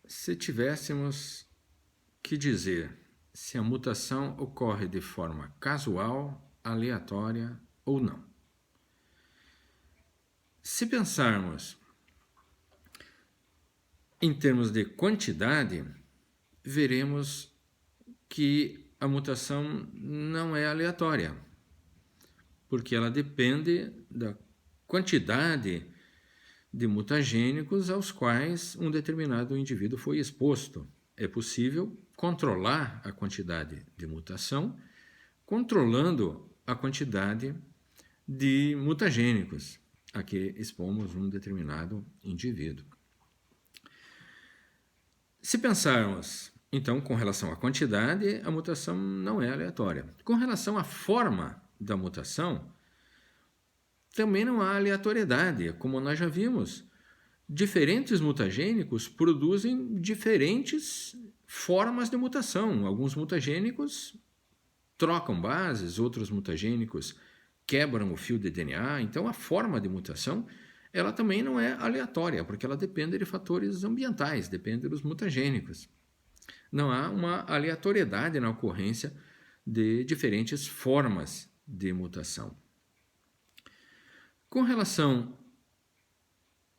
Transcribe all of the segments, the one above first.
Se tivéssemos que dizer se a mutação ocorre de forma casual, aleatória ou não. Se pensarmos em termos de quantidade, veremos que a mutação não é aleatória, porque ela depende da quantidade de mutagênicos aos quais um determinado indivíduo foi exposto. É possível controlar a quantidade de mutação, controlando a quantidade de mutagênicos a que expomos um determinado indivíduo. Se pensarmos, então, com relação à quantidade, a mutação não é aleatória. Com relação à forma da mutação, também não há aleatoriedade, como nós já vimos. Diferentes mutagênicos produzem diferentes formas de mutação. Alguns mutagênicos trocam bases, outros mutagênicos quebram o fio de DNA. Então, a forma de mutação ela também não é aleatória, porque ela depende de fatores ambientais, depende dos mutagênicos. Não há uma aleatoriedade na ocorrência de diferentes formas de mutação. Com relação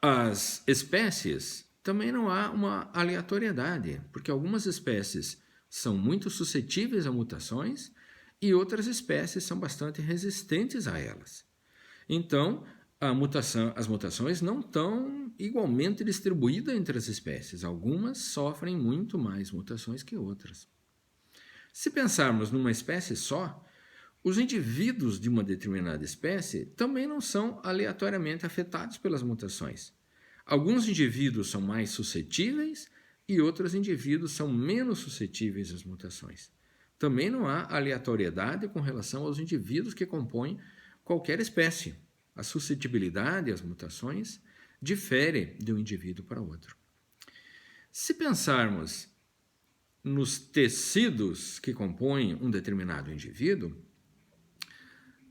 às espécies, também não há uma aleatoriedade, porque algumas espécies são muito suscetíveis a mutações e outras espécies são bastante resistentes a elas. Então, as mutações não estão igualmente distribuídas entre as espécies. Algumas sofrem muito mais mutações que outras. Se pensarmos numa espécie só, os indivíduos de uma determinada espécie também não são aleatoriamente afetados pelas mutações. Alguns indivíduos são mais suscetíveis e outros indivíduos são menos suscetíveis às mutações. Também não há aleatoriedade com relação aos indivíduos que compõem qualquer espécie. A suscetibilidade às mutações difere de um indivíduo para outro. Se pensarmos nos tecidos que compõem um determinado indivíduo,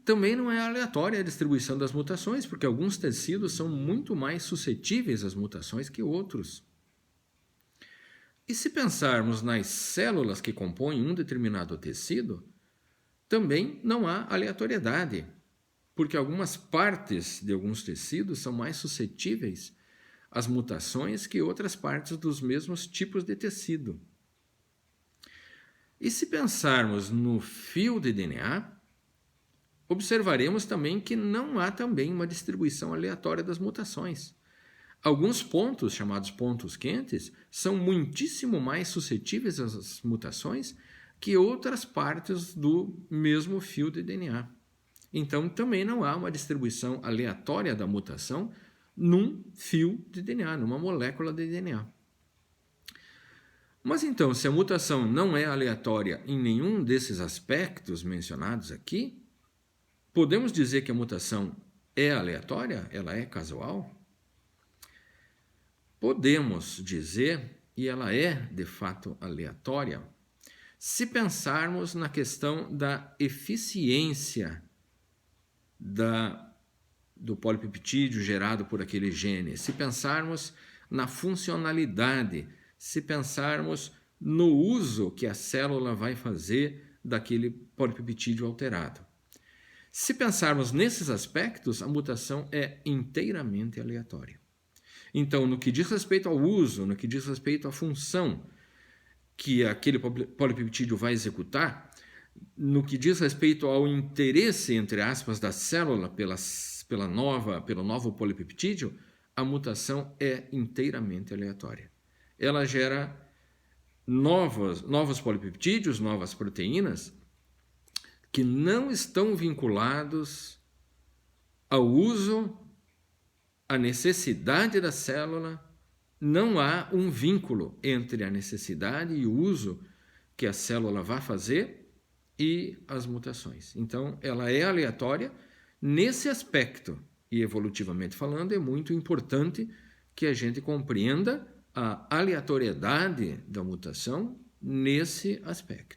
também não é aleatória a distribuição das mutações, porque alguns tecidos são muito mais suscetíveis às mutações que outros. E se pensarmos nas células que compõem um determinado tecido, também não há aleatoriedade, porque algumas partes de alguns tecidos são mais suscetíveis às mutações que outras partes dos mesmos tipos de tecido. E se pensarmos no fio de DNA, observaremos também que não há também uma distribuição aleatória das mutações. Alguns pontos, chamados pontos quentes, são muitíssimo mais suscetíveis às mutações que outras partes do mesmo fio de DNA. Então, também não há uma distribuição aleatória da mutação num fio de DNA, numa molécula de DNA. Mas então, se a mutação não é aleatória em nenhum desses aspectos mencionados aqui, podemos dizer que a mutação é aleatória? Ela é casual? Podemos dizer, e ela é de fato aleatória, se pensarmos na questão da eficiência do polipeptídeo gerado por aquele gene, se pensarmos na funcionalidade, se pensarmos no uso que a célula vai fazer daquele polipeptídeo alterado. Se pensarmos nesses aspectos, a mutação é inteiramente aleatória. Então, no que diz respeito ao uso, no que diz respeito à função que aquele polipeptídeo vai executar, no que diz respeito ao interesse, entre aspas, da célula pelo novo polipeptídeo, a mutação é inteiramente aleatória. Ela gera novos polipeptídeos, novas proteínas, que não estão vinculados ao uso, à necessidade da célula. Não há um vínculo entre a necessidade e o uso que a célula vai fazer e as mutações. Então, ela é aleatória nesse aspecto. E, evolutivamente falando, é muito importante que a gente compreenda a aleatoriedade da mutação nesse aspecto.